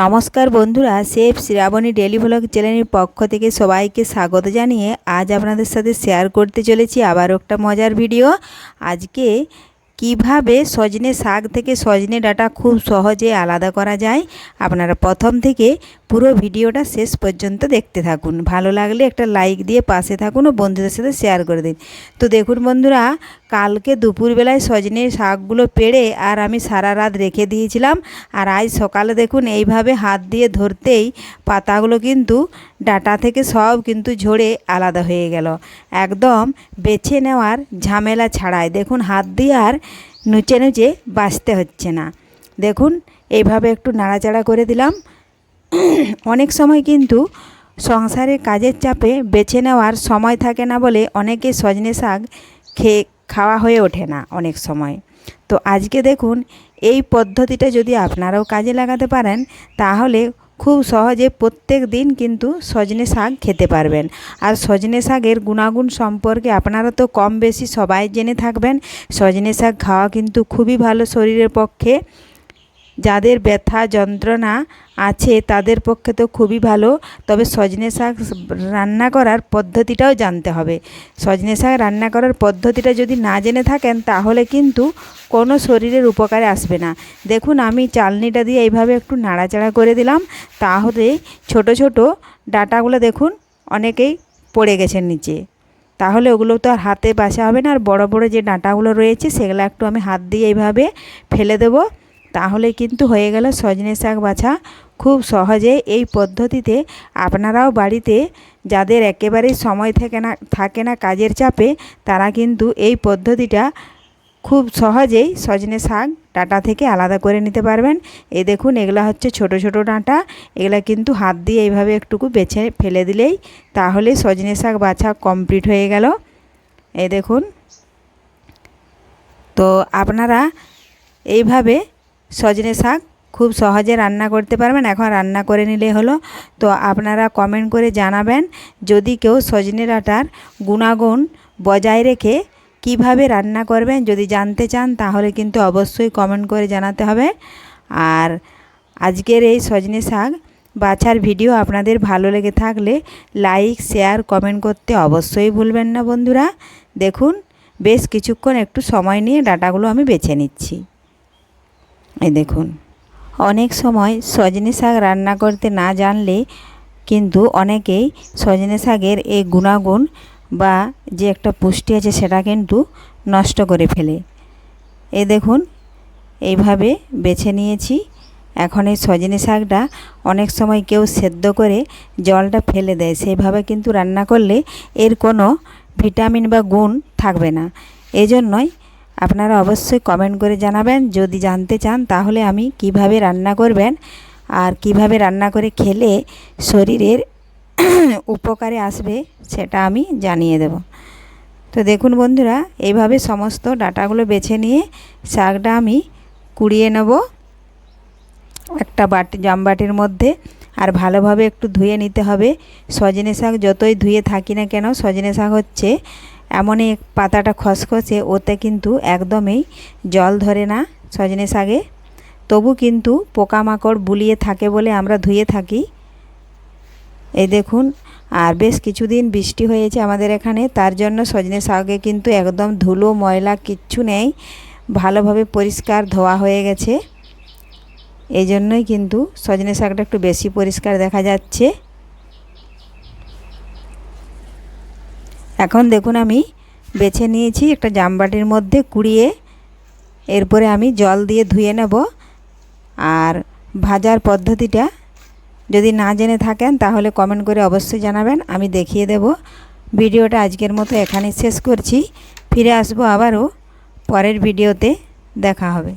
নমস্কার বন্ধুরা, chef Shrabani daily blog চ্যানেলের পক্ষ থেকে সবাইকে স্বাগত জানিয়ে আজ আপনাদের সাথে শেয়ার করতে চলেছি আবার একটা মজার ভিডিও। আজকে কিভাবে সজনে শাক থেকে সজনে ডাঁটা খুব সহজে আলাদা করা যায়, আপনারা প্রথম থেকে পুরো ভিডিওটা শেষ পর্যন্ত দেখতে থাকুন। ভালো লাগলে একটা লাইক দিয়ে পাশে থাকুন ও বন্ধুদের সাথে শেয়ার করে দিন। তো দেখুন বন্ধুরা, কালকে দুপুরবেলায় সজনে শাকগুলো পেড়ে আর আমি সারা রাত রেখে দিয়েছিলাম। আর আজ সকালে দেখুন এইভাবে হাত দিয়ে ধরতেই পাতাগুলো কিন্তু ডাঁটা থেকে সব কিন্তু ঝরে আলাদা হয়ে গেল, একদম বেছে নেওয়ার ঝামেলা ছাড়াই। দেখুন হাত দিয়ে আর নুচে নুচে বাছতে হচ্ছে না। দেখুন এইভাবে একটু নাড়াচাড়া করে দিলাম। অনেক সময় কিন্তু সংসারের কাজের চাপে বেছে নেওয়ার সময় থাকে না বলে অনেকে সজনে শাক খাওয়া হয়ে ওঠে না অনেক সময়। তো আজকে দেখুন এই পদ্ধতিটা যদি আপনারাও কাজে লাগাতে পারেন তাহলে খুব সহজে প্রত্যেক দিন কিন্তু সজনে শাক খেতে পারবেন। আর সজনে শাকের গুণাগুণ সম্পর্কে আপনারা তো কম বেশি সবাই জেনে থাকবেন। সজনে শাক খাওয়া কিন্তু খুবই ভালো শরীরের পক্ষে। যাদের ব্যথা যন্ত্রণা আছে তাদের পক্ষে তো খুবই ভালো। তবে সজনে শাক রান্না করার পদ্ধতিটাও জানতে হবে। সজনে শাক রান্না করার পদ্ধতিটা যদি না জেনে থাকেন তাহলে কিন্তু কোনো শরীরের উপকারে আসবে না। দেখুন আমি চালনিটা দিয়ে এইভাবে একটু নাড়াচাড়া করে দিলাম, তাহলে ছোট ছোট ডাঁটাগুলো দেখুন অনেকেই পড়ে গেছে নিচে। তাহলে ওগুলো তো আর হাতে বাছা হবে না। আর বড় বড় যে ডাঁটাগুলো রয়েছে সেগুলো একটু আমি হাত দিয়ে এইভাবে ফেলে দেবো, তাহলে কিন্তু হয়ে গেল সজনে শাক বাছা খুব সহজে। এই পদ্ধতিতে আপনারাও বাড়িতে যাদের একেবারেই সময় থাকে না কাজের চাপে, তারা কিন্তু এই পদ্ধতিটা খুব সহজেই সজনে শাক ডাঁটা থেকে আলাদা করে নিতে পারবেন। এই দেখুন এগুলা হচ্ছে ছোট ছোট ডাঁটা, এগুলা কিন্তু হাত দিয়ে এইভাবে একটুকু বেছে ফেলে দিলেই তাহলে সজনে শাক বাছা কমপ্লিট হয়ে গেল। এই দেখুন, তো আপনারা এইভাবে সজনে শাক খুব সহজে রান্না করতে পারবেন। এখন রান্না করে নিলে হলো। তো আপনারা কমেন্ট করে জানাবেন যদি কেউ সজনে ডাঁটার গুণাগুণ বজায় রেখে কিভাবে রান্না করবেন যদি জানতে চান, তাহলে কিন্তু অবশ্যই কমেন্ট করে জানাতে হবে। আর আজকের এই সজনে শাক বাছার ভিডিও আপনাদের ভালো লেগে থাকলে লাইক শেয়ার কমেন্ট করতে অবশ্যই ভুলবেন না বন্ধুরা। দেখুন বেশ কিছুক্ষণ একটু সময় নিয়ে ডাঁটাগুলো আমি বেছে নিচ্ছি। এই দেখুন, অনেক সময় সজনে শাক রান্না করতে না জানলে কিন্তু অনেকেই সজনে শাকের এই গুণাগুণ বা যে একটা পুষ্টি আছে সেটা কিন্তু নষ্ট করে ফেলে। এই দেখুন এইভাবে বেছে নিয়েছি। এখন এই সজনে শাকটা অনেক সময় কেউ সেদ্ধ করে জলটা ফেলে দেয়, সেইভাবে কিন্তু রান্না করলে এর কোনো ভিটামিন বা গুণ থাকবে না। এজন্যই আপনারা অবশ্যই কমেন্ট করে জানাবেন যদি জানতে চান, তাহলে আমি কিভাবে রান্না করবেন আর কিভাবে রান্না করে খেলে শরীরের উপকারে আসবে সেটা আমি জানিয়ে দেব। তো দেখুন বন্ধুরা, এইভাবে সমস্ত ডাঁটাগুলো বেছে নিয়ে শাকটা আমি কুড়িয়ে নেব একটা জামবাটির মধ্যে। আর ভালোভাবে একটু ধুয়ে নিতে হবে। সজনে শাক যতই ধুয়ে থাকি না কেন, সজনে শাক হচ্ছে এমনই পাতাটা খসখসে, ওতে কিন্তু একদমই জল ধরে না সজনে শাকে। তবু কিন্তু পোকামাকড় বুলিয়ে থাকে বলে আমরা ধুয়ে থাকি। এই দেখুন, আর বেশ কিছুদিন বৃষ্টি হয়েছে আমাদের এখানে, তার জন্য সজনে শাকে কিন্তু একদম ধুলো ময়লা কিচ্ছু নেই, ভালোভাবে পরিষ্কার ধোয়া হয়ে গেছে। এই জন্যই কিন্তু সজনে শাকটা একটু বেশি পরিষ্কার দেখা যাচ্ছে। এখন দেখুন আমি বেছে নিয়েছি একটা জামবাটির মধ্যে কুড়িয়ে, এরপরে আমি জল দিয়ে ধুয়ে নেব। আর ভাজার পদ্ধতিটা যদি না জেনে থাকেন তাহলে কমেন্ট করে অবশ্যই জানাবেন, আমি দেখিয়ে দেব। ভিডিওটা আজকের মতো এখানেই শেষ করছি, ফিরে আসবো আবারও পরের ভিডিওতে, দেখা হবে।